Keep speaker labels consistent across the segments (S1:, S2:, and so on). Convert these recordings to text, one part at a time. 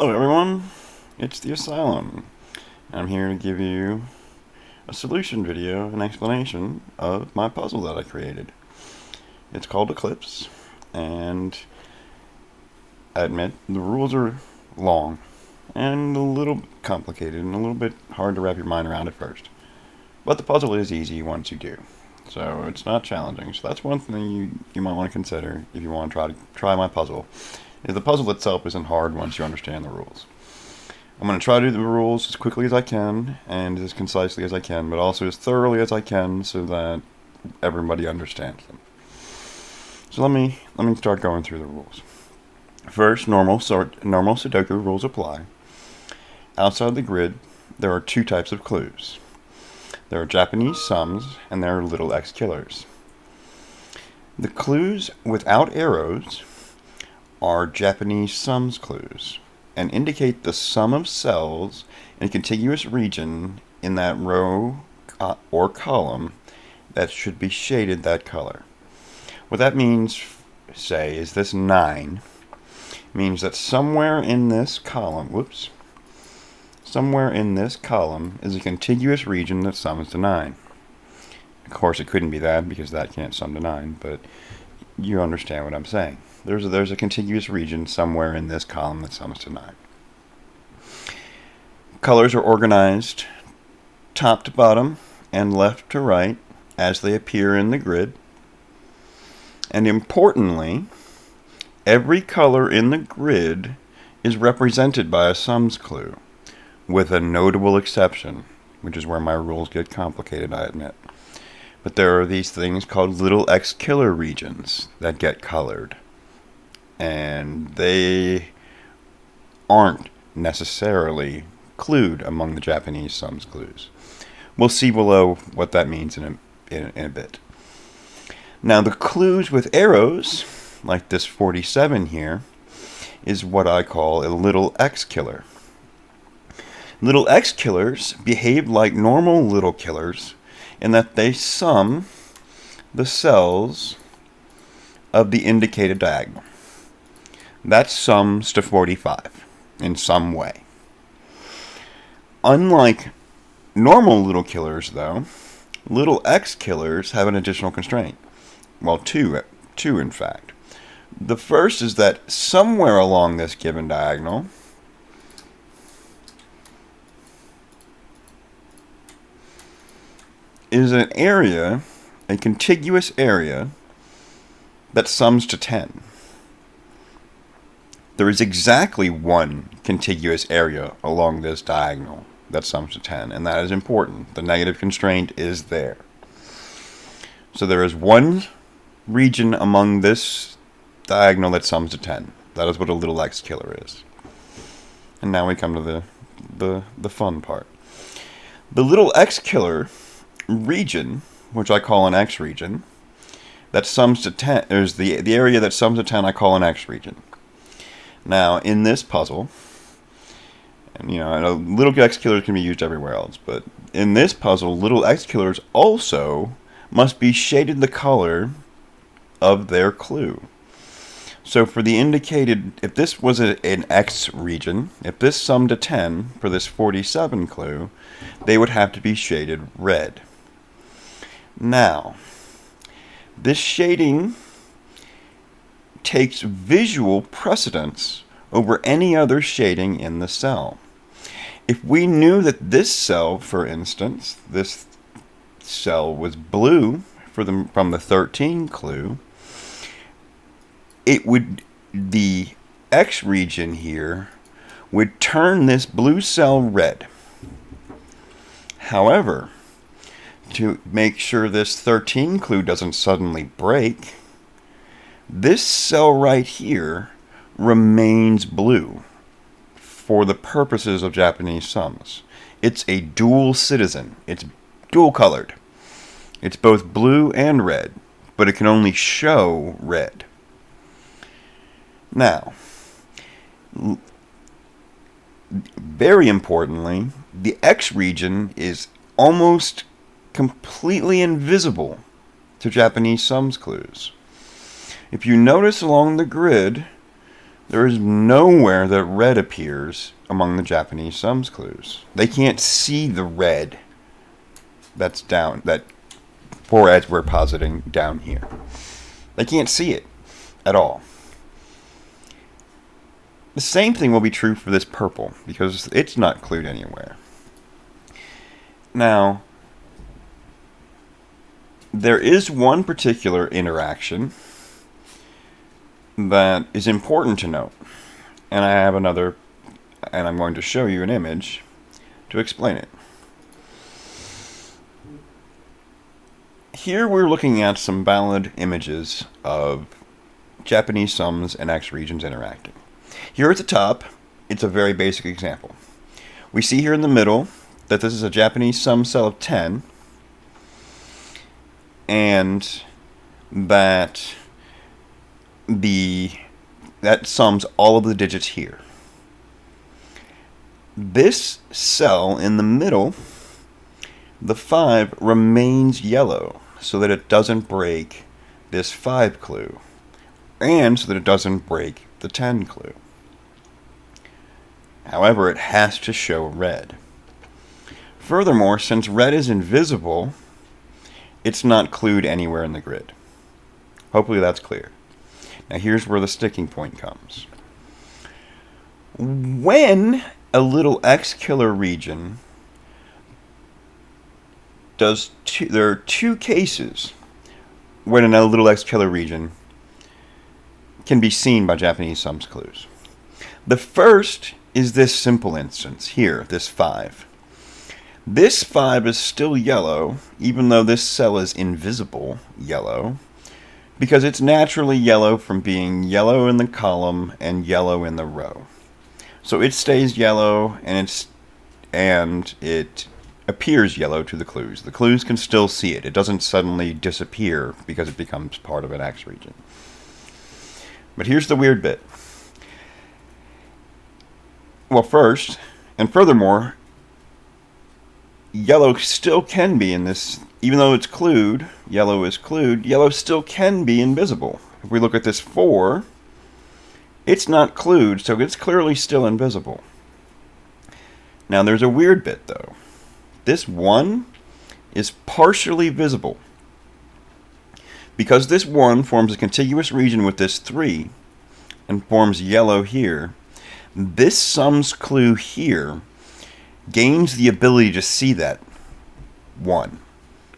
S1: Hello everyone, it's the Asylum. I'm here to give you a solution video, an explanation of my puzzle that I created. It's called Eclipse, and I admit the rules are long and a little complicated and a little bit hard to wrap your mind around at first. But the puzzle is easy once you do. So it's not challenging. So that's one thing you might want to consider if you want to try my puzzle. Is the puzzle itself isn't hard once you understand the rules. I'm going to try to do the rules as quickly as I can and as concisely as I can, but also as thoroughly as I can so that everybody understands them. So let me start going through the rules. First, normal sudoku rules apply. Outside the grid, there are two types of clues. There are Japanese sums and there are little X killers. The clues without arrows are Japanese sums clues and indicate the sum of cells in a contiguous region in that row or column that should be shaded that color. What that means, say, is this 9 means that somewhere in this column, somewhere in this column is a contiguous region that sums to 9. Of course, it couldn't be that because that can't sum to 9, but you understand what I'm saying. There's a contiguous region somewhere in this column that sums to 9. Colors are organized top to bottom and left to right as they appear in the grid. And importantly, every color in the grid is represented by a sums clue, with a notable exception, which is where my rules get complicated, I admit. But there are these things called little X killer regions that get colored. And they aren't necessarily clued among the Japanese sums clues. We'll see below what that means in a bit. Now the clues with arrows, like this 47 here, is what I call a little X killer. Little X killers behave like normal little killers in that they sum the cells of the indicated diagonal. That sums to 45 in some way. Unlike normal little killers, though, little X killers have an additional constraint. Well, two in fact. The first is that somewhere along this given diagonal is an area, a contiguous area, that sums to 10. There is exactly one contiguous area along this diagonal that sums to 10, and that is important. The negative constraint is there. So there is one region among this diagonal that sums to 10. That is what a little X killer is. And now we come to the fun part. The little X killer region, which I call an X region, that sums to 10, is the area that sums to 10 I call an X region. Now, in this puzzle, and little X killers can be used everywhere else, but in this puzzle, little X killers also must be shaded the color of their clue. So for the indicated, if this was an X region, if this summed to 10 for this 47 clue, they would have to be shaded red. Now, this shading takes visual precedence over any other shading in the cell. If we knew that this cell, for instance, this cell was blue from the 13 clue, the X region here would turn this blue cell red. However, to make sure this 13 clue doesn't suddenly break, this cell right here remains blue for the purposes of Japanese sums. It's a dual citizen. It's dual colored. It's both blue and red, but it can only show red. Now, very importantly, the X region is almost completely invisible to Japanese sums clues. If you notice along the grid, there is nowhere that red appears among the Japanese sums clues. They can't see the red that's down, that for as we're positing down here. They can't see it at all. The same thing will be true for this purple, because it's not clued anywhere. Now, there is one particular interaction that is important to note, and I have another, and I'm going to show you an image to explain it. Here we're looking at some valid images of Japanese sums and X regions interacting. Here at the top, it's a very basic example. We see here in the middle that this is a Japanese sum cell of 10, and that sums all of the digits here. This cell in the middle, the 5, remains yellow so that it doesn't break this 5 clue, and so that it doesn't break the 10 clue. However, it has to show red. Furthermore, since red is invisible, it's not clued anywhere in the grid. Hopefully that's clear. Now here's where the sticking point comes. When a little X killer region does there are two cases when a little X killer region can be seen by Japanese sums clues. The first is this simple instance here, this 5. This 5 is still yellow, even though this cell is invisible yellow, because it's naturally yellow from being yellow in the column and yellow in the row. So it stays yellow, and it appears yellow to the clues. The clues can still see it. It doesn't suddenly disappear because it becomes part of an X region. But here's the weird bit. Well, first, and furthermore, yellow still can be in this, even though it's clued, yellow is clued, yellow still can be invisible. If we look at this 4, it's not clued, so it's clearly still invisible. Now there's a weird bit though. This 1 is partially visible. Because this 1 forms a contiguous region with this 3 and forms yellow here, this sums clue here gains the ability to see that 1.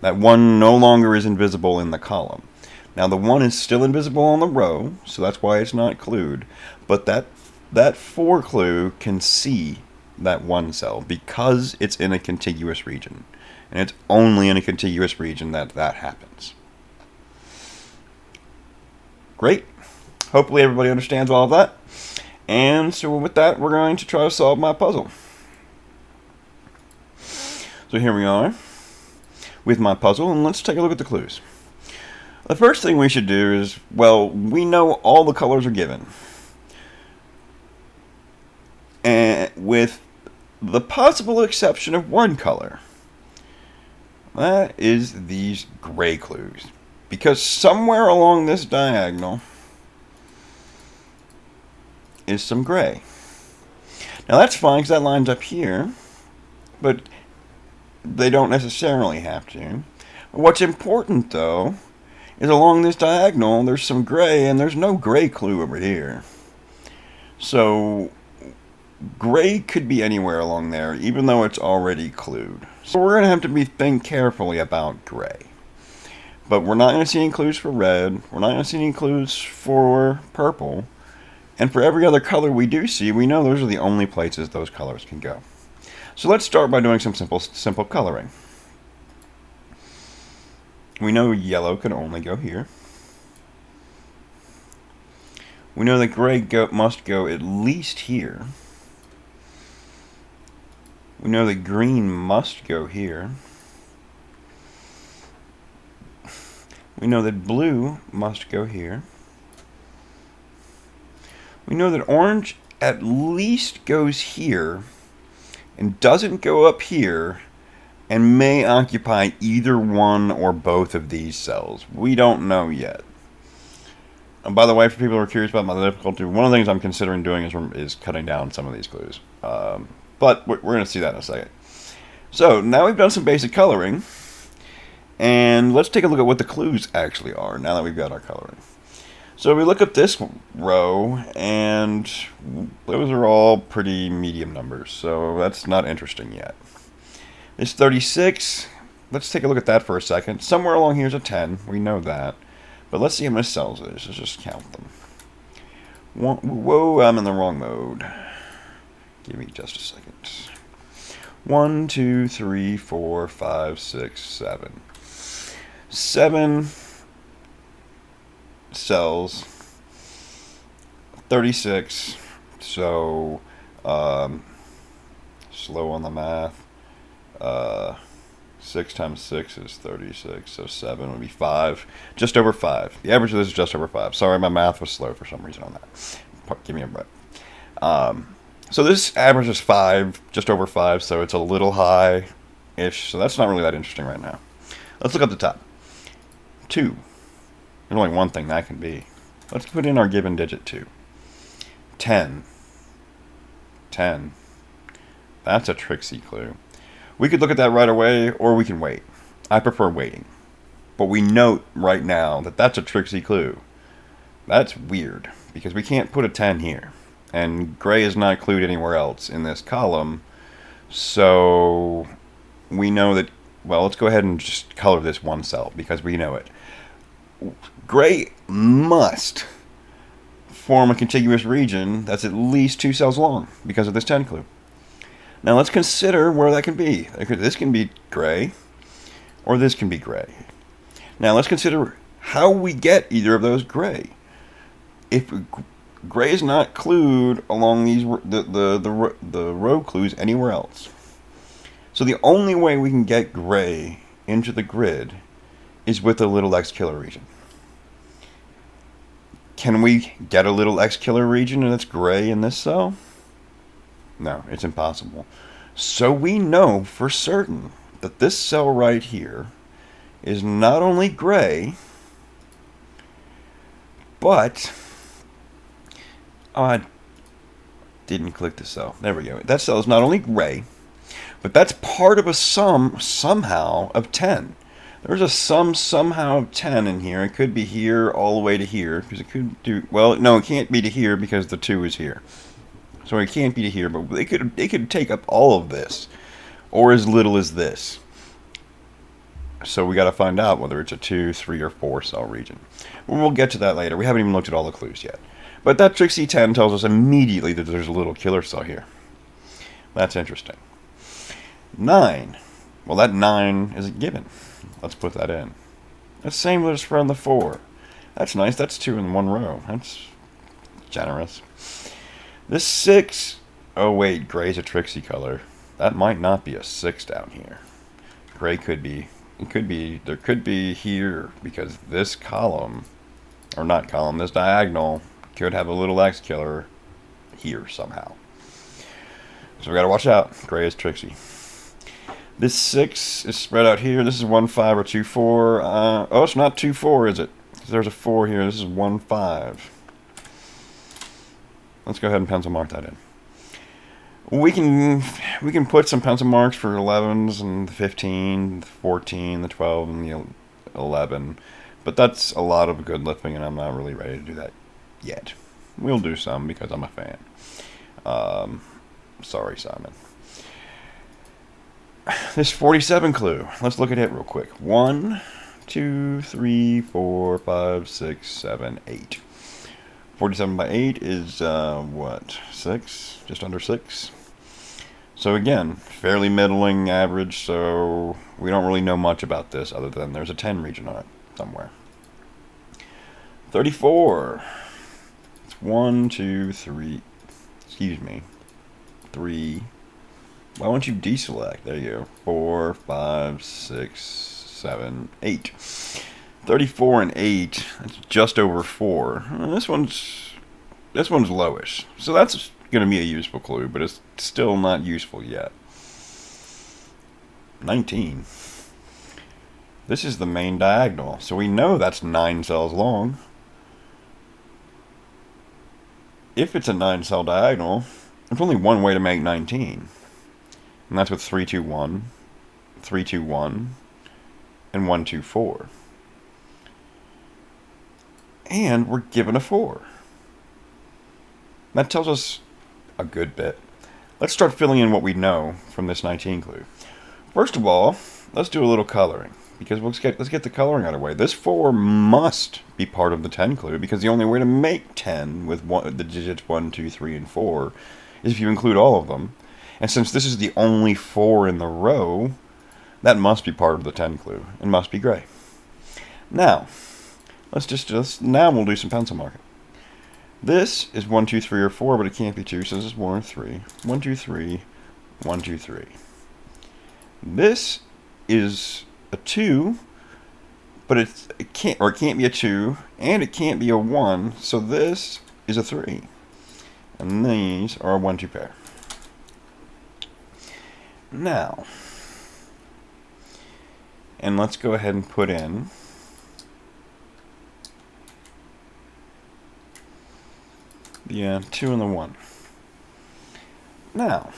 S1: That 1 no longer is invisible in the column. Now the 1 is still invisible on the row, so that's why it's not clued, but that 4 clue can see that 1 cell because it's in a contiguous region. And it's only in a contiguous region that happens. Great. Hopefully everybody understands all of that. And so with that, we're going to try to solve my puzzle. So here we are with my puzzle, and let's take a look at the clues. The first thing we should do is, well, we know all the colors are given. And with the possible exception of one color. That is these gray clues. Because somewhere along this diagonal is some gray. Now that's fine because that lines up here, but they don't necessarily have to. What's important though is along this diagonal there's some gray, and there's no gray clue over here. So gray could be anywhere along there, even though it's already clued. So we're going to have to think carefully about gray. But we're not going to see any clues for red, we're not going to see any clues for purple, and for every other color we do see, we know those are the only places those colors can go. So let's start by doing some simple coloring. We know yellow can only go here. We know that gray must go at least here. We know that green must go here. We know that blue must go here. We know that orange at least goes here and doesn't go up here and may occupy either one or both of these cells. We don't know yet. And by the way, for people who are curious about my difficulty, one of the things I'm considering doing is cutting down some of these clues. But we're going to see that in a second. So now we've done some basic coloring, and let's take a look at what the clues actually are now that we've got our coloring. So we look at this row, and those are all pretty medium numbers, so that's not interesting yet. This 36, let's take a look at that for a second. Somewhere along here is a 10, we know that. But let's see how many cells it is. Let's just count them. Whoa, I'm in the wrong mode. Give me just a second. 1, 2, 3, 4, 5, 6, 7. 7 cells. 36. So, slow on the math. 6 times 6 is 36, so 7 would be 5. Just over 5. The average of this is just over 5. Sorry, my math was slow for some reason on that. Give me a break. So this average is 5, just over 5, so it's a little high-ish. So that's not really that interesting right now. Let's look at the top. 2. There's only one thing that can be. Let's put in our given digit 2. 10. 10. That's a tricksy clue. We could look at that right away, or we can wait. I prefer waiting. But we note right now that that's a tricksy clue. That's weird, because we can't put a 10 here. And gray is not clued anywhere else in this column. So we know that, well, let's go ahead and just color this one cell, because we know it. Gray must form a contiguous region that's at least 2 cells long, because of this 10 clue. Now let's consider where that can be. This can be gray, or this can be gray. Now let's consider how we get either of those gray. If gray is not clued along these the row clues anywhere else, so the only way we can get gray into the grid is with a little X killer region. Can we get a little X killer region and it's gray in this cell? No, it's impossible. So we know for certain that this cell right here is not only gray, but I didn't click the cell. There we go. That cell is not only gray, but that's part of a sum somehow of 10. There's a sum somehow of 10 in here. It could be here all the way to here, because it could do, well, no, it can't be to here because the 2 is here. So it can't be to here, but they could take up all of this, or as little as this. So we got to find out whether it's a 2, 3, or 4 cell region. We'll get to that later. We haven't even looked at all the clues yet. But that tricksy 10 tells us immediately that there's a little killer cell here. That's interesting. 9. Well, that 9 is a given. Let's put that in. That's same as from the 4. That's nice. That's 2 in one row. That's generous. This 6, oh wait, gray's a tricksy color. That might not be a 6 down here. Gray could be, there could be here, because this column, or not column, this diagonal could have a little X killer here somehow. So we gotta watch out. Gray is tricksy. This 6 is spread out here. This is 1, 5, or 2, 4. Oh, it's not 2, 4, is it? There's a 4 here. This is 1, 5. Let's go ahead and pencil mark that in. We can put some pencil marks for 11s and the 15, the 14, the 12, and the 11. But that's a lot of good lifting, and I'm not really ready to do that yet. We'll do some because I'm a fan. Sorry, Simon. This 47 clue. Let's look at it real quick. 1, 2, 3, 4, 5, 6, 7, 8. 47 by 8 is, what, 6? Just under 6. So again, fairly middling average, so we don't really know much about this other than there's a 10 region on it somewhere. 34. It's 1, 2, 3. Excuse me. 3. Why won't you deselect? There you go. 4, 5, 6, 7, 8. 34 and 8. That's just over 4. This one's lowish. So that's going to be a useful clue, but it's still not useful yet. 19. This is the main diagonal, so we know that's 9 cells long. if it's a 9-cell diagonal, there's only one way to make 19. And that's with 3, 2, 1, 3, 2, 1, and 1, 2, 4. And we're given a 4. That tells us a good bit. Let's start filling in what we know from this 19 clue. First of all, let's do a little coloring, because let's get the coloring out of the way. This 4 must be part of the 10 clue, because the only way to make 10 with the digits 1, 2, 3, and 4 is if you include all of them. And since this is the only 4 in the row, that must be part of the 10 clue and must be gray. Now, now we'll do some pencil marking. This is 1, 2, 3, or 4, but it can't be 2, so this is 1 or 3. 1, 2, 3, 1, 2, 3. This is a 2, but it can't be a 2, and it can't be a 1, so this is a 3. And these are a 1, 2 pair. Now, and let's go ahead and put in the 2 and the 1. Now,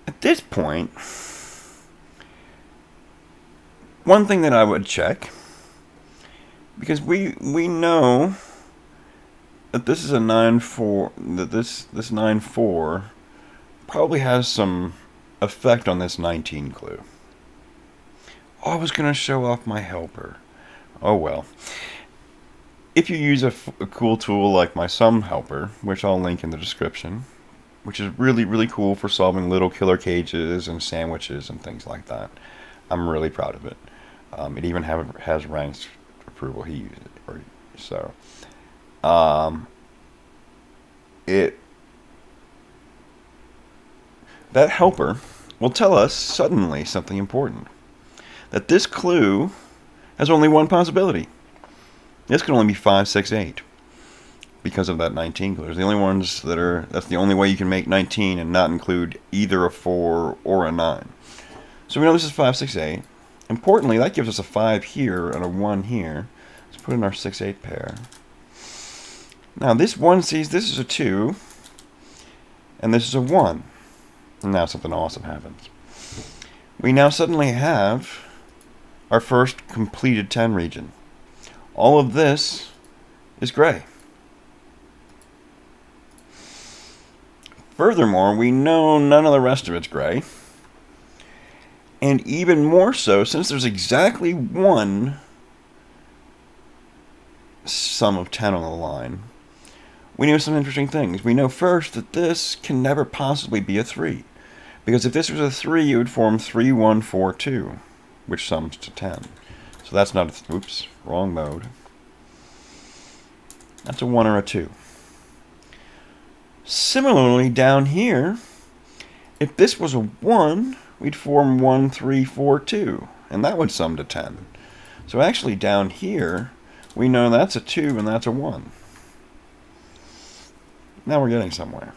S1: at this point, one thing that I would check, because we know that this is a 9-4, that this 9-4 probably has some effect on this 19 clue. Oh, I was going to show off my helper. Oh well. If you use a cool tool like my sum helper, which I'll link in the description, which is really, really cool for solving little killer cages and sandwiches and things like that, I'm really proud of it. It even has Rank's approval. He used it, so. That helper will tell us suddenly something important. That this clue has only one possibility. This can only be 5, 6, 8. Because of that 19 clue. There's the only ones that's the only way you can make 19 and not include either a 4 or a 9. So we know this is 5, 6, 8. Importantly, that gives us a 5 here and a 1 here. Let's put in our 6, 8 pair. Now this one sees this is a 2, and this is a 1. And now something awesome happens. We now suddenly have our first completed 10 region. All of this is gray. Furthermore, we know none of the rest of it's gray. And even more so, since there's exactly one sum of 10 on the line, we know some interesting things. We know first that this can never possibly be a 3. Because if this was a 3, it would form 3, 1, 4, 2, which sums to 10. So that's not a, oops, wrong mode. That's a 1 or a 2. Similarly, down here, if this was a 1, we'd form 1, 3, 4, 2, and that would sum to 10. So actually down here, we know that's a 2 and that's a 1. Now we're getting somewhere.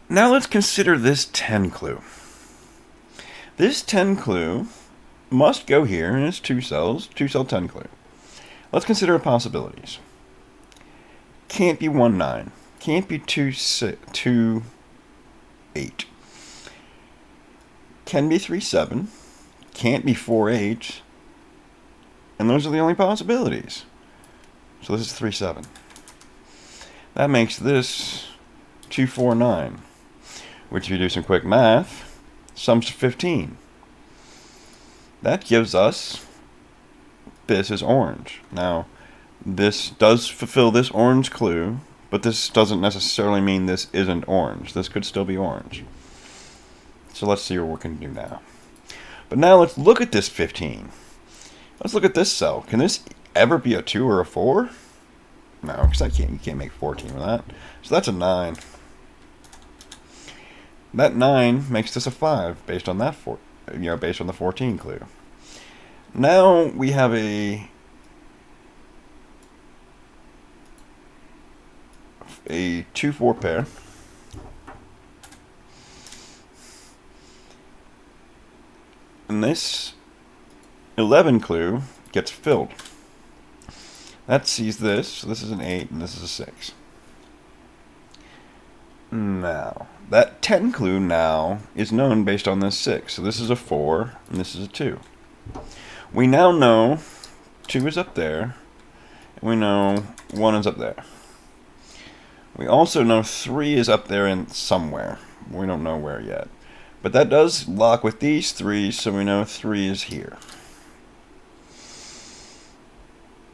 S1: Now let's consider this 10 clue. This 10 clue must go here, and it's 2 cells, 2-cell 10 clue. Let's consider possibilities. Can't be 1, 9. Can't be 2, 8. Can be 3, 7. Can't be 4, 8. And those are the only possibilities. So this is 3, 7. That makes this 2, 4, 9. Which, if you do some quick math, sums to 15. That gives us, this is orange. Now, this does fulfill this orange clue, but this doesn't necessarily mean this isn't orange. This could still be orange. So let's see what we can do now. But now let's look at this 15. Let's look at this cell. Can this ever be a 2 or a 4? No, because you can't make 14 with that. So that's a 9. That 9 makes this a 5 based on that based on the 14 clue. Now we have a 2-4 pair. And this 11 clue gets filled. That sees this. So this is an 8 and this is a 6. Now, that 10 clue now is known based on this 6. So this is a 4 and this is a 2. We now know 2 is up there, and we know 1 is up there. We also know 3 is up there in somewhere. We don't know where yet. But that does lock with these 3, so we know 3 is here.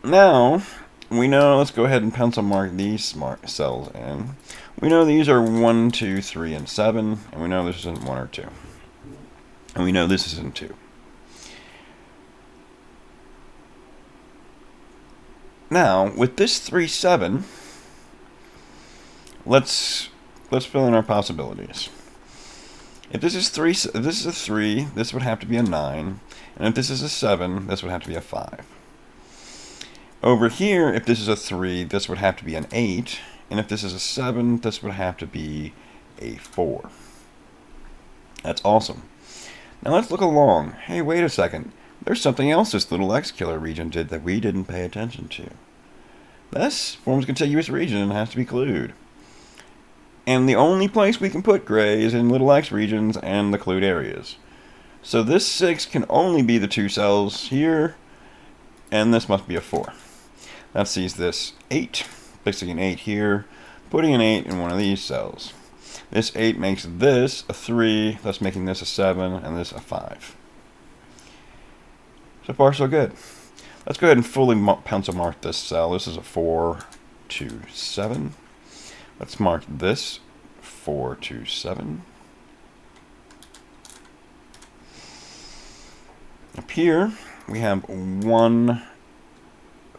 S1: Now, we know, let's go ahead and pencil mark these smart cells in. We know these are 1, 2, 3, and 7, and we know this isn't 1 or 2. And we know this isn't 2. Now, with this 3, 7, let's fill in our possibilities. If this is 3, if this is a 3, this would have to be a 9, and if this is a 7, this would have to be a 5. Over here, if this is a 3, this would have to be an 8, and if this is a 7, this would have to be a 4. That's awesome. Now let's look along. Hey, wait a second. There's something else this little X killer region did that we didn't pay attention to. This forms a contiguous region and has to be clued. And the only place we can put gray is in little X regions and the clued areas. So this 6 can only be the 2 cells here, and this must be a 4. That sees this 8, placing an 8 here, putting an 8 in one of these cells. This 8 makes this a 3, thus making this a 7, and this a 5. So far, so good. Let's go ahead and fully pencil mark this cell. This is a 4, 2, 7. Let's mark this 4, 2, 7. Up here, we have 1,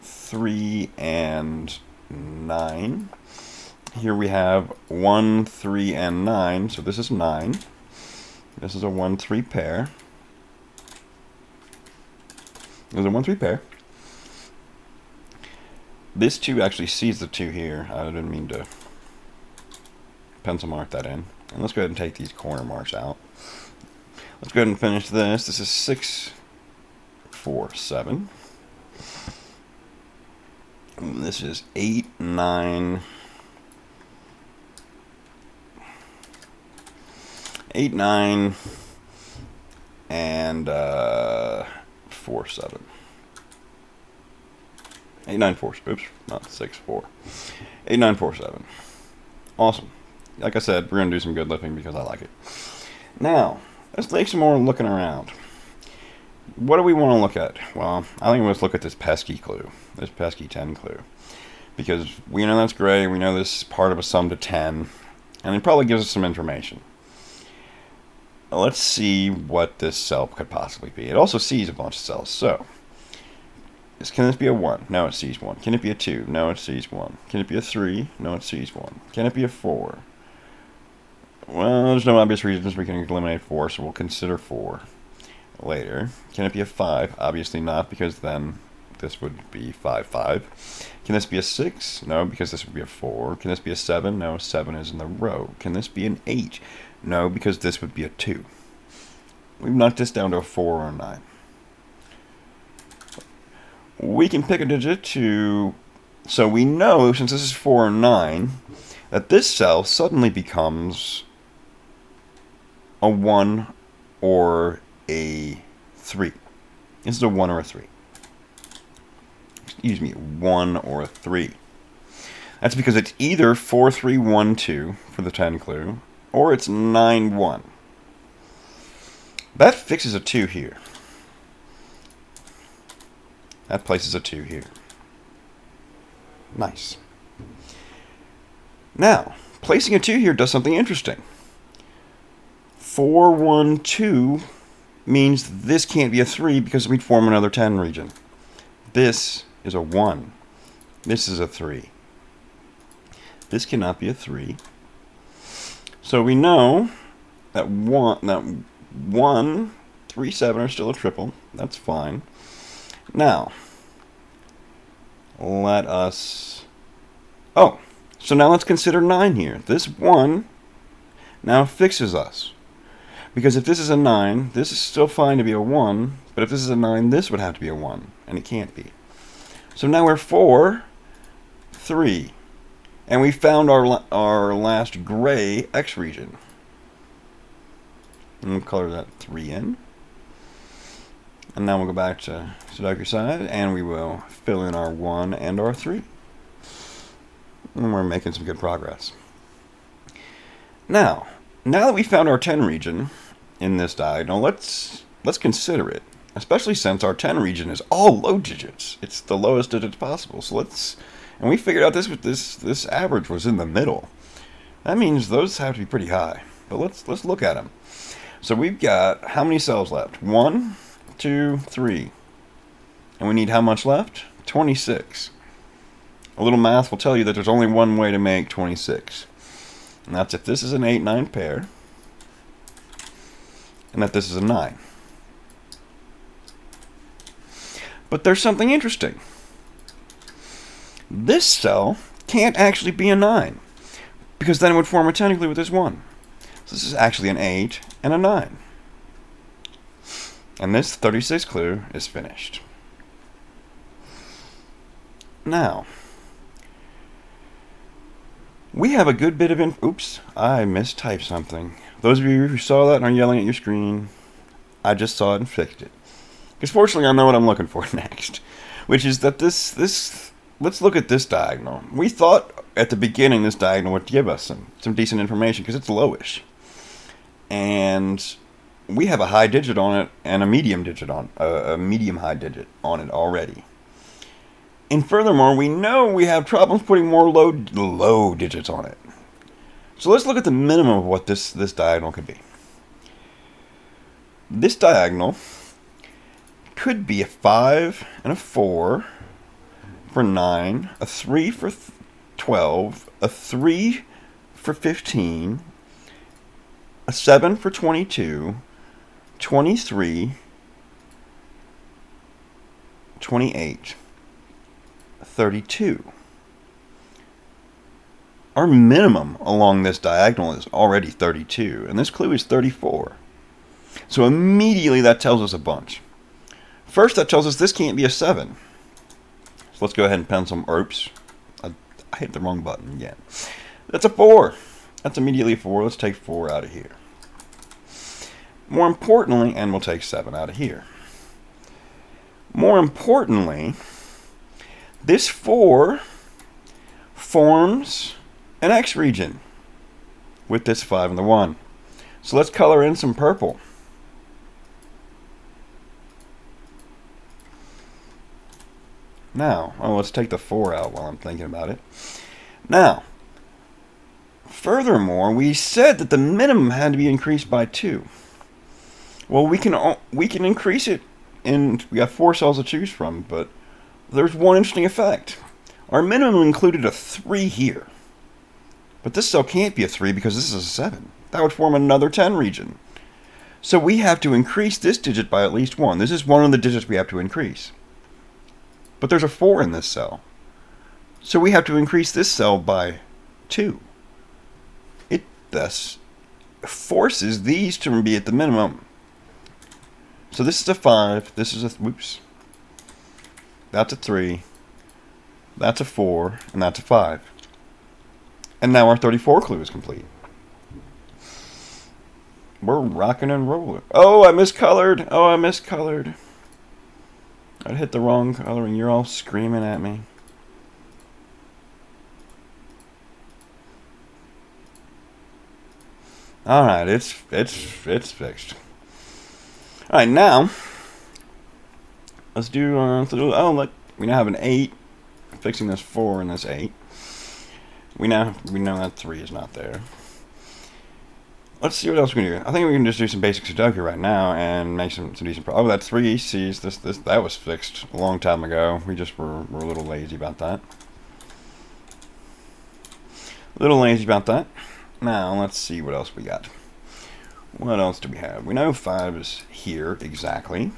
S1: 3, and 9. Here we have 1, 3, and 9. So this is 9. This is a 1, 3 pair. There's a 1, 3 pair. This 2 actually sees the 2 here. I didn't mean to pencil mark that in. And let's go ahead and take these corner marks out. Let's go ahead and finish this. This is 6, 4, 7. And this is 8, 9. 8, 9, and 4, 7. 8, 9, 4. Oops, not 6, 4. 8, 9, 4, 7. Awesome. Like I said, we're going to do some good lifting because I like it. Now, let's take some more looking around. What do we want to look at? Well, I think let's look at this pesky clue. This pesky 10 clue. Because we know that's gray, we know this is part of a sum to 10, and it probably gives us some information. Let's see what this cell could possibly be. It also sees a bunch of cells, so can this be a 1? No, it sees 1. Can it be a 2? No, it sees 1. Can it be a 3? No, it sees 1. Can it be a 4? Well, there's no obvious reasons we can eliminate 4, so we'll consider 4 later. Can it be a 5? Obviously not, because then this would be 5, 5. Can this be a 6? No, because this would be a 4. Can this be a 7? No, 7 is in the row. Can this be an 8? No, because this would be a 2. We've knocked this down to a 4 or a 9. We can pick a digit to... So we know, since this is 4 or 9, that this cell suddenly becomes a 1 or a 3. This is a 1 or a 3. Excuse me, 1 or a 3. That's because it's either 4, 3, 1, 2 for the 10 clue, or it's 9, 1. That fixes a 2 here. That places a 2 here. Nice. Now, placing a 2 here does something interesting. 4, 1, 2 means this can't be a 3 because we'd form another 10 region. This is a 1. This is a 3. This cannot be a 3. So we know that 1, 3, 7 are still a triple. That's fine. Now, let us... Oh, so now let's consider 9 here. This 1 now fixes us. Because if this is a 9, this is still fine to be a 1, but if this is a 9, this would have to be a 1, and it can't be. So now we're 4, 3. And we found our last gray X region. And we'll color that 3 in. And now we'll go back to Sudoku side, and we will fill in our 1 and our 3. And we're making some good progress. Now that we found our 10 region in this diagonal, let's consider it. Especially since our 10 region is all low digits. It's the lowest digits possible. So and we figured out this average was in the middle. That means those have to be pretty high. But let's look at them. So we've got how many cells left? 1, 2, 3. And we need how much left? 26. A little math will tell you that there's only one way to make 26. And that's if this is an 8-9 pair, and that this is a 9. But there's something interesting. This cell can't actually be a 9, because then it would form identically with this 1. So this is actually an 8 and a 9. And this 36 clue is finished. Now, we have a good bit of oops, I mistyped something. Those of you who saw that and are yelling at your screen, I just saw it and fixed it. Because fortunately I know what I'm looking for next. Which is that let's look at this diagonal. We thought at the beginning this diagonal would give us some decent information because it's lowish. And we have a high digit on it and a medium digit on a medium high digit on it already. And furthermore, we know we have problems putting more low digits on it. So let's look at the minimum of what this diagonal could be. This diagonal could be a 5 and a 4 for 9, a 3 for 12, a 3 for 15, a 7 for 22, 23, 28, 32. Our minimum along this diagonal is already 32, and this clue is 34. So immediately that tells us a bunch. First, that tells us this can't be a 7. So let's go ahead and pencil some. Oops, I hit the wrong button again. That's a 4. That's immediately a 4. Let's take 4 out of here. More importantly, and we'll take 7 out of here. More importantly, this 4 forms an X region with this 5 and the 1. So let's color in some purple. Now, let's take the 4 out while I'm thinking about it. Now, furthermore, we said that the minimum had to be increased by 2. Well, we can increase it, and we have 4 cells to choose from, but there's one interesting effect. Our minimum included a 3 here. But this cell can't be a 3 because this is a 7. That would form another 10 region. So we have to increase this digit by at least 1. This is one of the digits we have to increase. But there's a 4 in this cell. So we have to increase this cell by 2. It thus forces these to be at the minimum. So this is a 5, this is a, whoops. That's a 3, that's a 4, and that's a 5. And now our 34 clue is complete. We're rocking and rolling. Oh, I miscolored. Oh, I miscolored. I hit the wrong color and you're all screaming at me. Alright, it's fixed. Alright, now let's do oh look, we now have an 8. Fixing this 4 and this 8. We know that 3 is not there. Let's see what else we can do. I think we can just do some basic Sudoku right now and make some decent progress. Oh, that 3 C's. That was fixed a long time ago. We just were a little lazy about that. Now, let's see what else we got. What else do we have? We know 5 is here, exactly.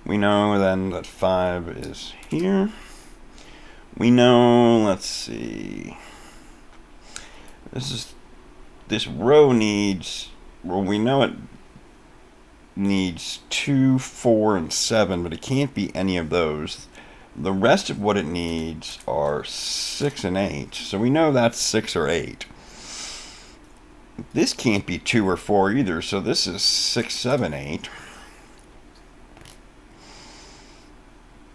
S1: We know then that 5 is here. We know, let's see. This row needs, well, we know it needs 2, 4, and 7, but it can't be any of those. The rest of what it needs are 6 and 8. So we know that's 6 or 8. This can't be 2 or 4 either, so this is 6, 7, 8.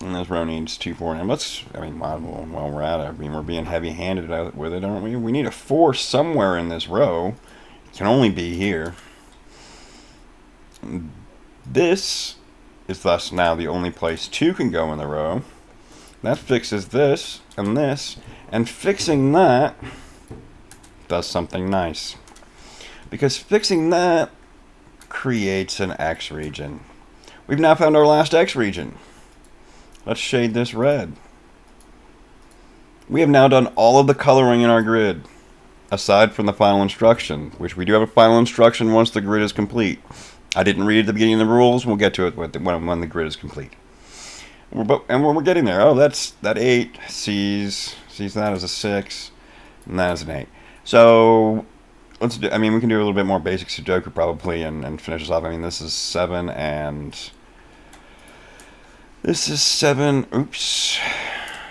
S1: And this row needs 2, 4, and while we're at it, we're being heavy-handed with it, aren't we? We need a 4 somewhere in this row. It can only be here. This is thus now the only place 2 can go in the row. That fixes this, and fixing that does something nice. Because fixing that creates an X region. We've now found our last X region. Let's shade this red. We have now done all of the coloring in our grid, aside from the final instruction, which we do have a final instruction once the grid is complete. I didn't read at the beginning of the rules. We'll get to it when the grid is complete. And we're getting there. Oh, that 8 sees that as a 6, and that as an 8. So let's do. We can do a little bit more basic sudoku probably, and finish this off. This is 7 and this is 7. Oops,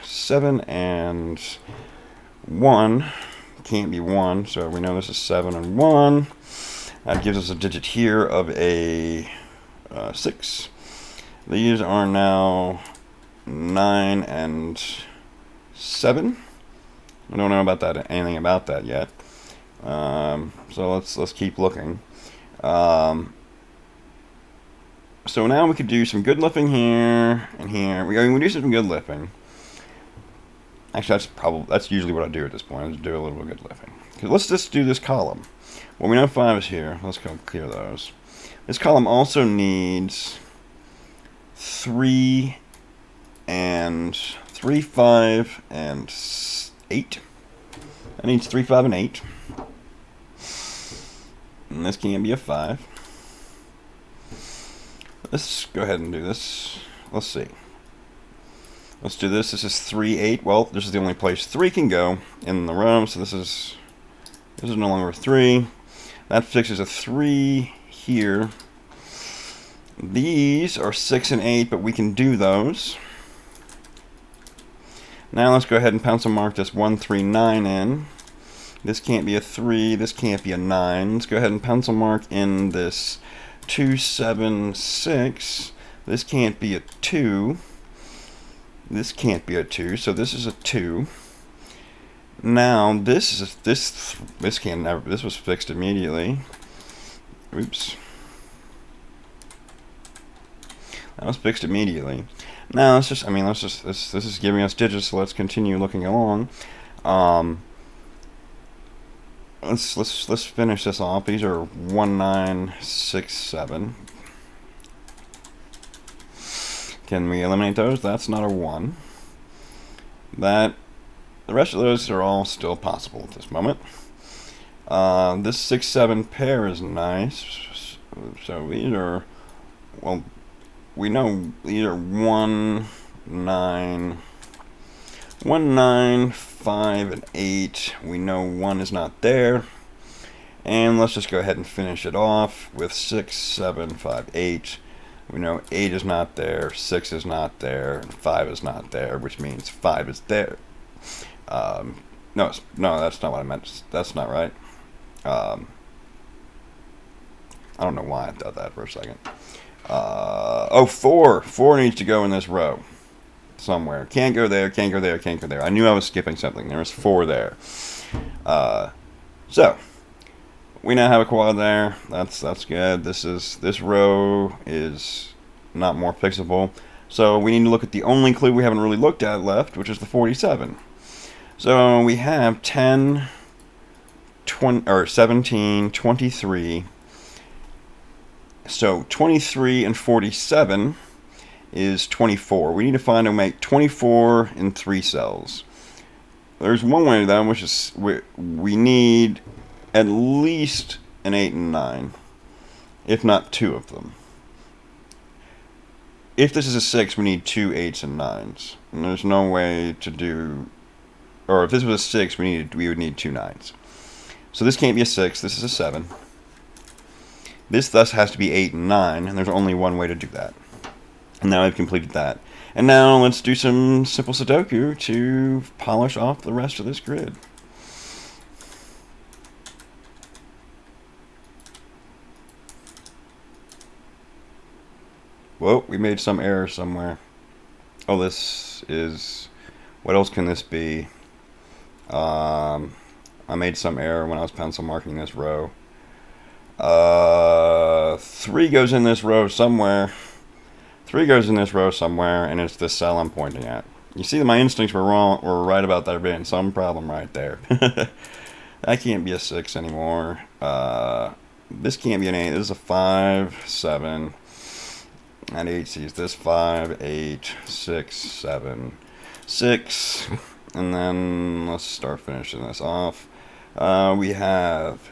S1: 7 and 1 can't be 1, so we know this is 7 and 1. That gives us a digit here of a 6. These are now 9 and 7. I don't know about anything about that yet. So let's keep looking. So now we could do some good lifting here and here. We do some good lifting. Actually, that's usually what I do at this point. I just do a little bit of good lifting. Let's just do this column. Well, we know 5 is here. Let's go clear those. This column also needs 3, 5, and 8. That needs 3, 5, and 8. And this can't be a 5. Let's go ahead and do this. Let's see. Let's do this. This is 3, 8. Well, this is the only place 3 can go in the row, so this is no longer 3. That fixes a 3 here. These are 6 and 8, but we can do those. Now let's go ahead and pencil mark this 1, 3, 9 in. This can't be a 3. This can't be a 9. Let's go ahead and pencil mark in this 2, 7, 6. This can't be a 2. This can't be a 2, so this is a 2. Now this was fixed immediately. Oops. That was fixed immediately. Now this is giving us digits, so let's continue looking along. Let's finish this off. These are 1, 9, 6, 7. Can we eliminate those? That's not a 1. The rest of those are all still possible at this moment. This 6, 7 pair is nice. So these are, well, we know these are 1, 9, 5, and 8. We know 1 is not there. And let's just go ahead and finish it off with 6, 7, 5, 8. We know 8 is not there, 6 is not there, and 5 is not there, which means 5 is there. No, that's not what I meant. That's not right. I don't know why I thought that for a second. 4. 4 needs to go in this row somewhere. Can't go there, can't go there, can't go there. I knew I was skipping something. There was 4 there. So we now have a quad there. That's good. This row is not more fixable. So we need to look at the only clue we haven't really looked at left, which is the 47. So we have 10, 20, or 17, 23. So 23 and 47 is 24. We need to find and make 24 in 3 cells. There's one way to that, which is we need at least an 8 and 9, if not 2 of them. If this is a 6, we need 2 8s and 9s. And there's no way to do, or if this was a 6, we would need 2 9s. So this can't be a 6, this is a 7. This thus has to be 8 and 9, and there's only one way to do that. And now I've completed that. And now let's do some simple sudoku to polish off the rest of this grid. Whoa, we made some error somewhere. Oh, this is... What else can this be? I made some error when I was pencil marking this row. 3 goes in this row somewhere. 3 goes in this row somewhere, and it's the cell I'm pointing at. You see that my instincts were wrong, or right about there being some problem right there. That can't be a 6 anymore. This can't be an 8. This is a 5, 7. And 8 sees this 5, 8, 6, 7, 6. And then let's start finishing this off. We have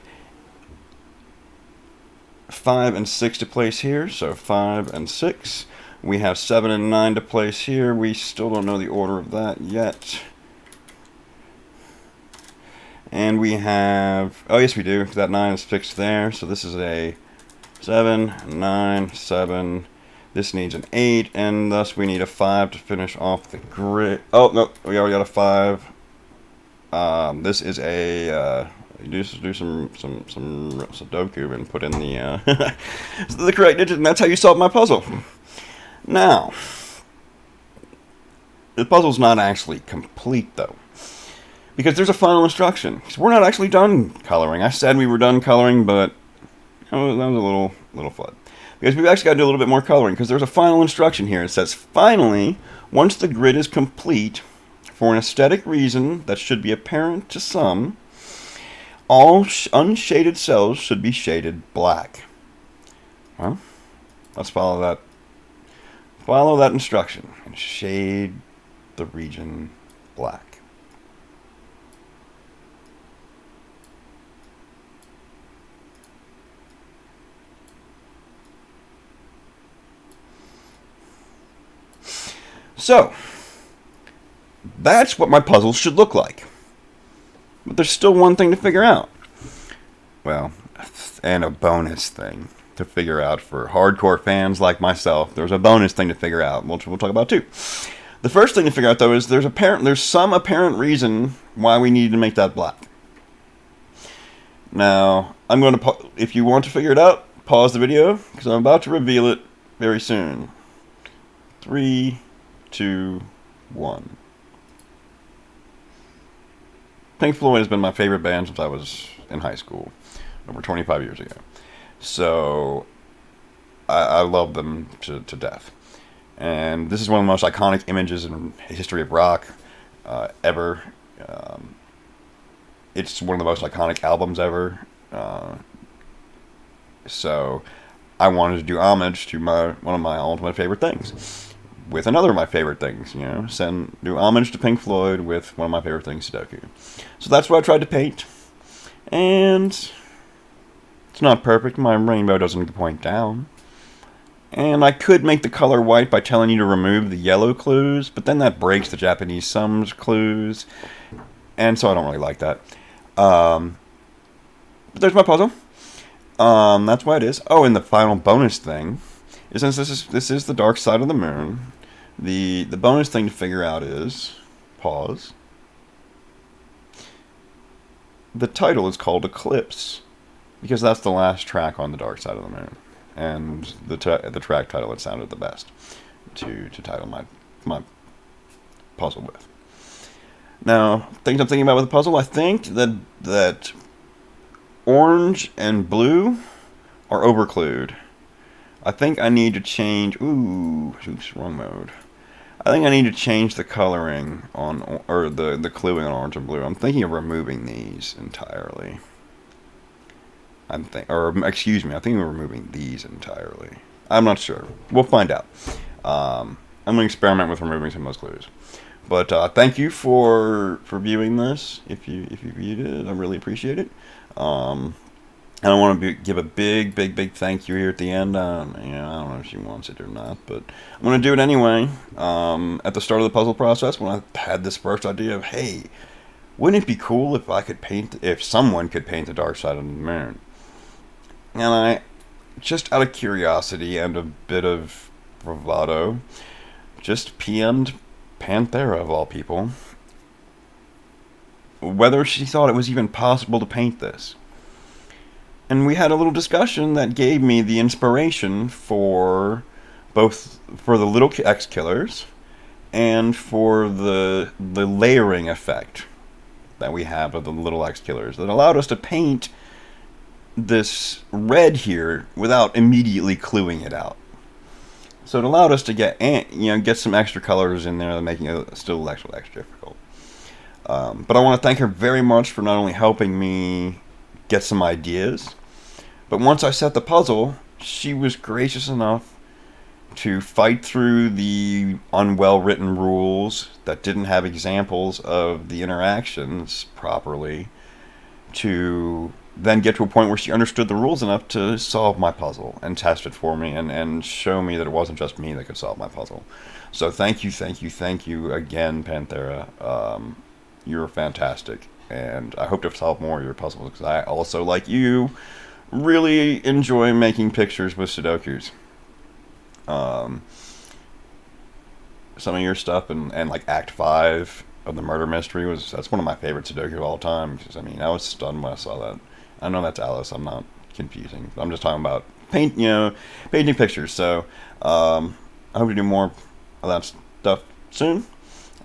S1: 5 and 6 to place here, so 5 and 6. We have 7 and 9 to place here. We still don't know the order of that yet. And we have, oh yes we do, that 9 is fixed there, so this is a 7, 9, 7. This needs an 8, and thus we need a 5 to finish off the grid. Oh, no, we already got a 5. This is a, do some sudoku and put in the, the correct digit, and that's how you solve my puzzle. Now, the puzzle's not actually complete, though, because there's a final instruction. So we're not actually done coloring. I said we were done coloring, but that was a little fun. Because we've actually got to do a little bit more coloring, because there's a final instruction here. It says, finally, once the grid is complete, for an aesthetic reason that should be apparent to some, all unshaded cells should be shaded black. Well, let's follow that. Follow that instruction and shade the region black. So, that's what my puzzle should look like. But there's still one thing to figure out. Well, and a bonus thing to figure out for hardcore fans like myself. There's a bonus thing to figure out, which we'll talk about too. The first thing to figure out, though, is there's some apparent reason why we need to make that black. Now, I'm going to, if you want to figure it out, pause the video, because I'm about to reveal it very soon. 3, 2, 1. Pink Floyd has been my favorite band since I was in high school, over 25 years ago. So, I love them to death. And this is one of the most iconic images in the history of rock ever. It's one of the most iconic albums ever. So, I wanted to do homage to one of my ultimate favorite things. With another of my favorite things, you know, do homage to Pink Floyd with one of my favorite things, sudoku. So that's what I tried to paint, and it's not perfect. My rainbow doesn't point down, and I could make the color white by telling you to remove the yellow clues, but then that breaks the Japanese sums clues, and so I don't really like that. But there's my puzzle. That's why it is. Oh, and the final bonus thing. Since this is the dark side of the moon, the bonus thing to figure out is, pause, the title is called Eclipse, because that's the last track on the dark side of the moon, and the track title it sounded the best to title my puzzle with. Now, things I'm thinking about with the puzzle, I think that orange and blue are overclued. I think I need to change... Oops, wrong mode. I think I need to change the coloring on... Or the cluing on orange and blue. I'm thinking of removing these entirely. Excuse me, I think I'm removing these entirely. I'm not sure. We'll find out. I'm going to experiment with removing some of those clues. But thank you for viewing this. If you viewed it, I really appreciate it. And I want to give a big thank you here at the end. I don't know if she wants it or not, but I'm going to do it anyway. At the start of the puzzle process, when I had this first idea of, hey, wouldn't it be cool if someone could paint the dark side of the moon? And I, just out of curiosity and a bit of bravado, just PM'd Panthera, of all people, whether she thought it was even possible to paint this. And we had a little discussion that gave me the inspiration for both for the little X killers and for the layering effect that we have of the little X killers that allowed us to paint this red here without immediately cluing it out. So it allowed us to get some extra colors in there, making it still extra difficult. But I want to thank her very much for not only helping me get some ideas, but once I set the puzzle, she was gracious enough to fight through the unwell written rules that didn't have examples of the interactions properly, to then get to a point where she understood the rules enough to solve my puzzle and test it for me and show me that it wasn't just me that could solve my puzzle. So thank you again, Panthera. You're fantastic, and I hope to solve more of your puzzles, because I also, like you, really enjoy making pictures with sudokus. Some of your stuff and like Act 5 of the murder mystery that's one of my favorite sudoku of all time, because I mean, I was stunned when I saw that. I know that's Alice, I'm not confusing. I'm just talking about painting pictures. So I hope to do more of that stuff soon.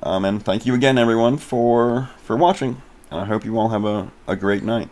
S1: And thank you again, everyone, for watching, and I hope you all have a great night.